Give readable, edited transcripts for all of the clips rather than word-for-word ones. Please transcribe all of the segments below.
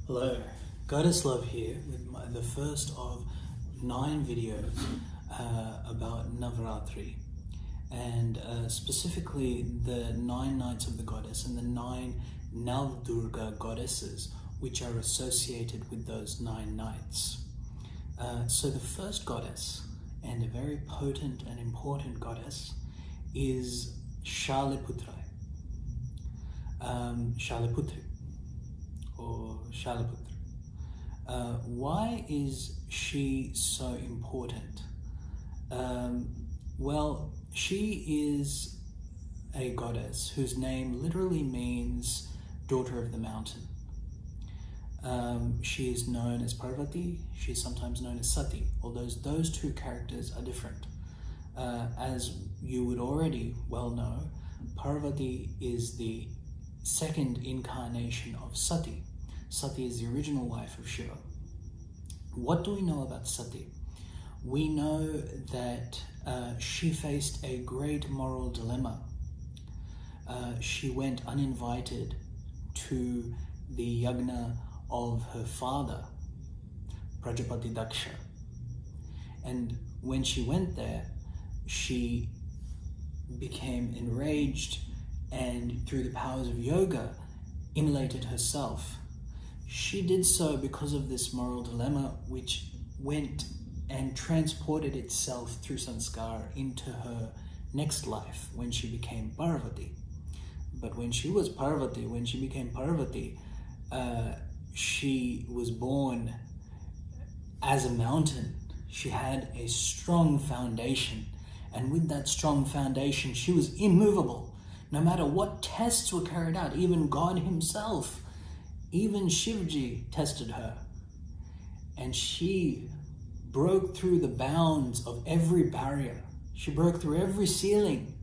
Hello, Goddess Love here with the first of 9 videos about Navaratri, and specifically the 9 nights of the goddess and the 9 Navdurga goddesses which are associated with those 9 nights. So the first goddess, and a very potent and important goddess, is Shaliputri. Shaliputri or Shaliputri. Why is she so important? Well, she is a goddess whose name literally means daughter of the mountain. She is known as Parvati. She is sometimes known as Sati, although those two characters are different. As you would already well know, Parvati is the second incarnation of Sati. Sati is the original wife of Shiva. What do we know about Sati? We know that she faced a great moral dilemma. She went uninvited to the yagna of her father, Prajapati Daksha. And when she went there, she became enraged and through the powers of yoga immolated herself. She did so because of this moral dilemma, which went and transported itself through sanskar into her next life when she became Parvati. But when she was Parvati, when she became Parvati, she was born as a mountain. She had a strong foundation, and with that strong foundation, she was immovable. No matter what tests were carried out, even God himself, even Shivji tested her. And she broke through the bounds of every barrier. She broke through every ceiling.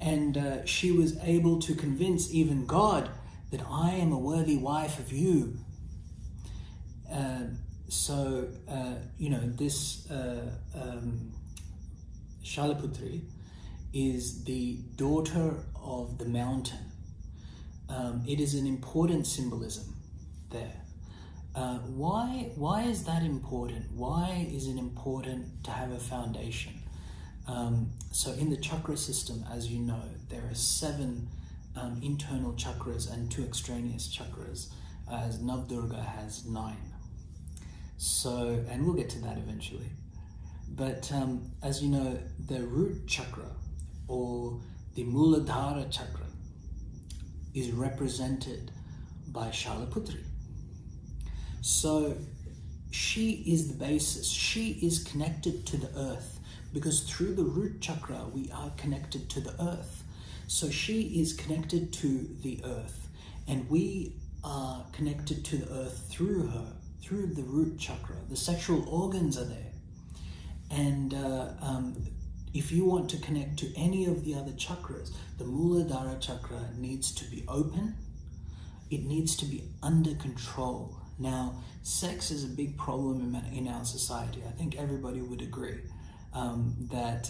And she was able to convince even God that I am a worthy wife of you. This Shaliputri is the daughter of the mountain. It is an important symbolism there. Why is that important? Why is it important to have a foundation? So in the chakra system, as you know, there are 7 internal chakras and 2 extraneous chakras, as Navdurga has 9. So, and we'll get to that eventually. But as you know, the root chakra or the Muladhara chakra is represented by Shaliputri. So she is the basis. She is connected to the earth, because through the root chakra we are connected to the earth. So she is connected to the earth, and we are connected to the earth through her, through the root chakra. The sexual organs are there. And if you want to connect to any of the other chakras, the Muladhara chakra needs to be open. It needs to be under control. Now, sex is a big problem in our society. I think everybody would agree that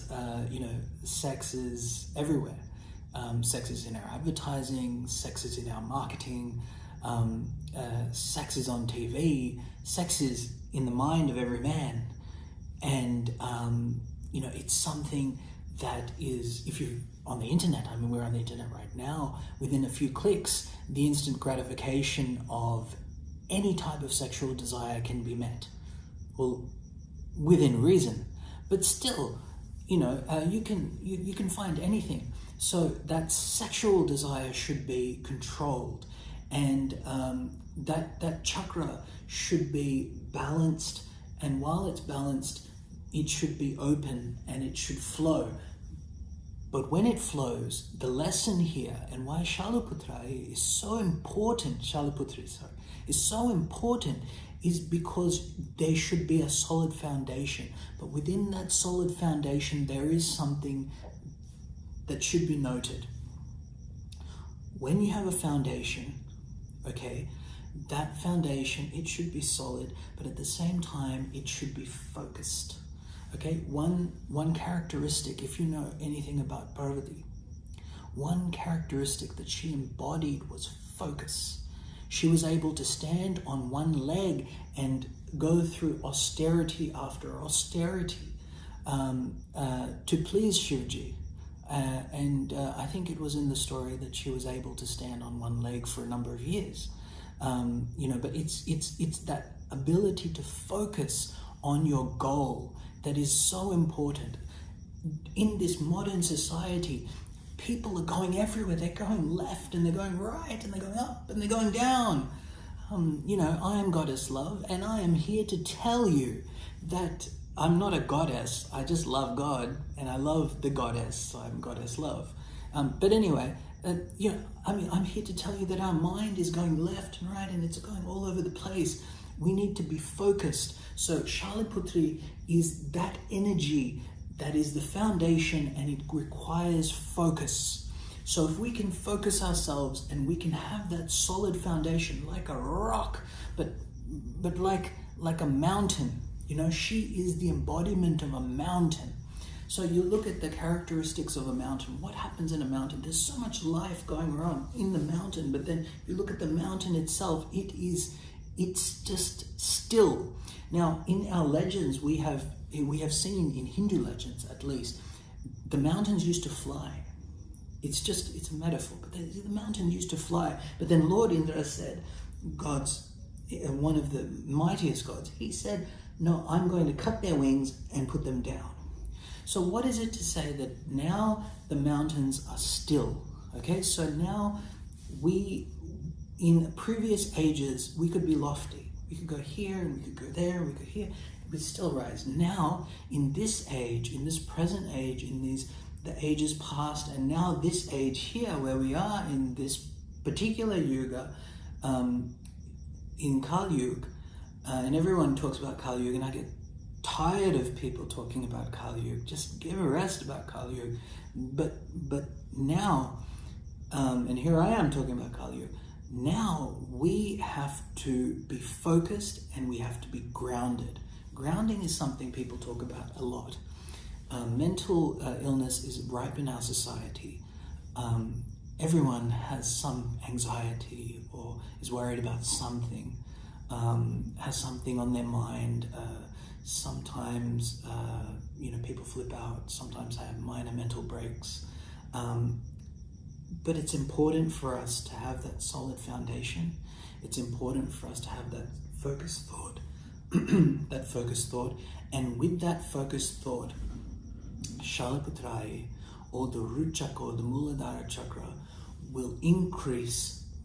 sex is everywhere. Sex is in our advertising. Sex is in our marketing. Sex is on TV. Sex is in the mind of every man. And it's something that is, if you're on the internet, I mean, we're on the internet right now, within a few clicks, the instant gratification of any type of sexual desire can be met. Well, within reason, but still, you can find anything. So that sexual desire should be controlled, and that chakra should be balanced, and while it's balanced, it should be open and it should flow. But when it flows, the lesson here, and why Shaliputri is so important, is so important, is because there should be a solid foundation. But within that solid foundation, there is something that should be noted. When you have a foundation, okay, that foundation, it should be solid, but at the same time, it should be focused. Okay, one characteristic, if you know anything about Parvati, one characteristic that she embodied was focus. She was able to stand on one leg and go through austerity after austerity to please Shivji. I think it was in the story that she was able to stand on one leg for a number of years. But it's that ability to focus on your goal that is so important. In this modern society, people are going everywhere. They're going left and they're going right and they're going up and they're going down. I am Goddess Love, and I am here to tell you that I'm not a goddess. I just love God, and I love the goddess, so I'm Goddess Love. But anyway, I'm here to tell you that our mind is going left and right, and it's going all over the place. We need to be focused. So Shaliputri is that energy that is the foundation, and it requires focus. So if we can focus ourselves and we can have that solid foundation like a rock, but like a mountain, she is the embodiment of a mountain. So you look at the characteristics of a mountain. What happens in a mountain? There's so much life going on in the mountain, but then you look at the mountain itself, it's just still. Now, in our legends, we have seen, in Hindu legends at least, the mountains used to fly. It's a metaphor, but the mountain used to fly. But then Lord Indra said, one of the mightiest gods, he said, no, I'm going to cut their wings and put them down. So what is it to say that now the mountains are still? Okay, so now in previous ages, we could be lofty. We could go here and we could go there, we could here, we'd still rise. Now, in this age, in this present age, the ages past, and now this age here where we are in this particular yuga, in Kali Yuga, and everyone talks about Kali Yuga, and I get tired of people talking about Kali Yuga. Just give a rest about Kali Yuga. But now, and here I am talking about Kali Yuga, now we have to be focused and we have to be grounded. Grounding is something people talk about a lot. Mental illness is ripe in our society. Everyone has some anxiety or is worried about something, has something on their mind. Sometimes, people flip out, sometimes have minor mental breaks. But it's important for us to have that solid foundation. It's important for us to have that focused thought, and with that focused thought, Shaliputri, or the root chakra, or the Muladhara chakra, will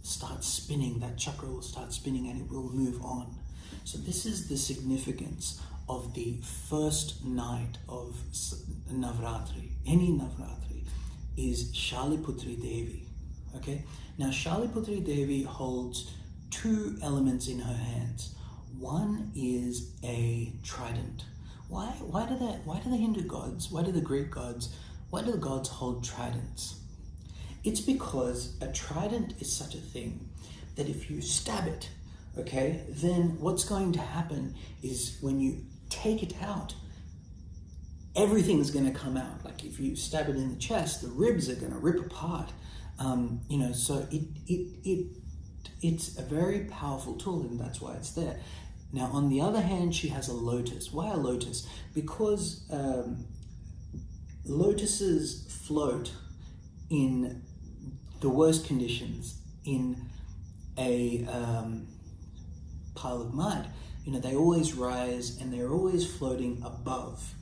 start spinning. That chakra will start spinning and it will move on. So this is the significance of the first night of Navaratri. Any Navaratri is Shaliputri Devi. Okay? Now Shaliputri Devi holds two elements in her hands. One is a trident. Why do the Hindu gods, why do the Greek gods, why do the gods hold tridents? It's because a trident is such a thing that if you stab it, okay, then what's going to happen is when you take it out, everything's going to come out. Like if you stab it in the chest, the ribs are going to rip apart. So it's a very powerful tool, and that's why it's there. Now, on the other hand, she has a lotus. Why a lotus? Because lotuses float in the worst conditions in a pile of mud. They always rise and they're always floating above.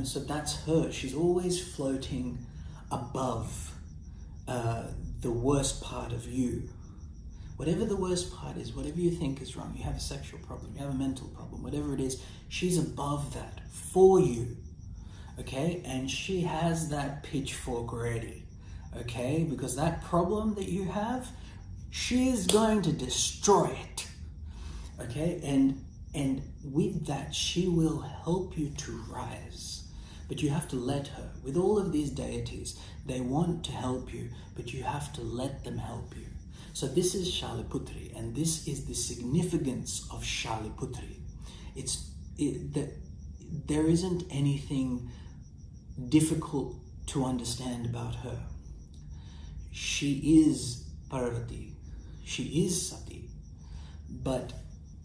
So that's her. She's always floating above the worst part of you. Whatever the worst part is, whatever you think is wrong, you have a sexual problem, you have a mental problem, whatever it is, she's above that for you, okay? And she has that pitchfork ready, okay? Because that problem that you have, she is going to destroy it, okay? And with that, she will help you to rise. But you have to let her. With all of these deities, they want to help you, but you have to let them help you. So this is Shaliputri, and this is the significance of Shaliputri. There isn't anything difficult to understand about her. She is Parvati. She is Sati. But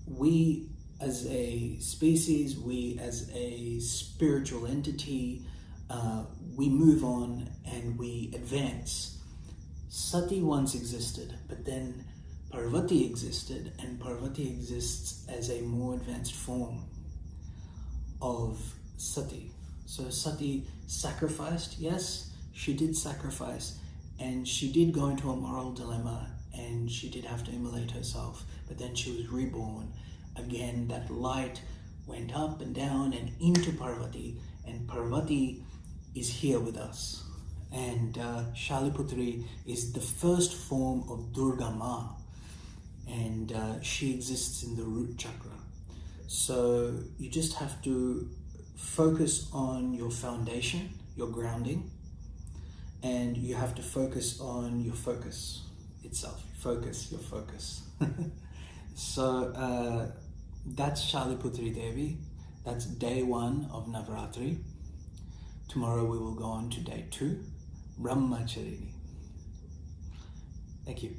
we as a species, we as a spiritual entity, we move on and we advance. Sati once existed, but then Parvati existed, and Parvati exists as a more advanced form of Sati. So Sati sacrificed, yes, she did sacrifice, and she did go into a moral dilemma, and she did have to immolate herself, but then she was reborn. Again, that light went up and down and into Parvati, and Parvati is here with us. And Shaliputri is the first form of Durga Ma, and she exists in the root chakra. So you just have to focus on your foundation, your grounding, and you have to focus on your focus itself. Focus, your focus. So that's Shaliputri Devi. That's day 1 of Navaratri. Tomorrow we will go on to day 2, Brahmacharini. Thank you.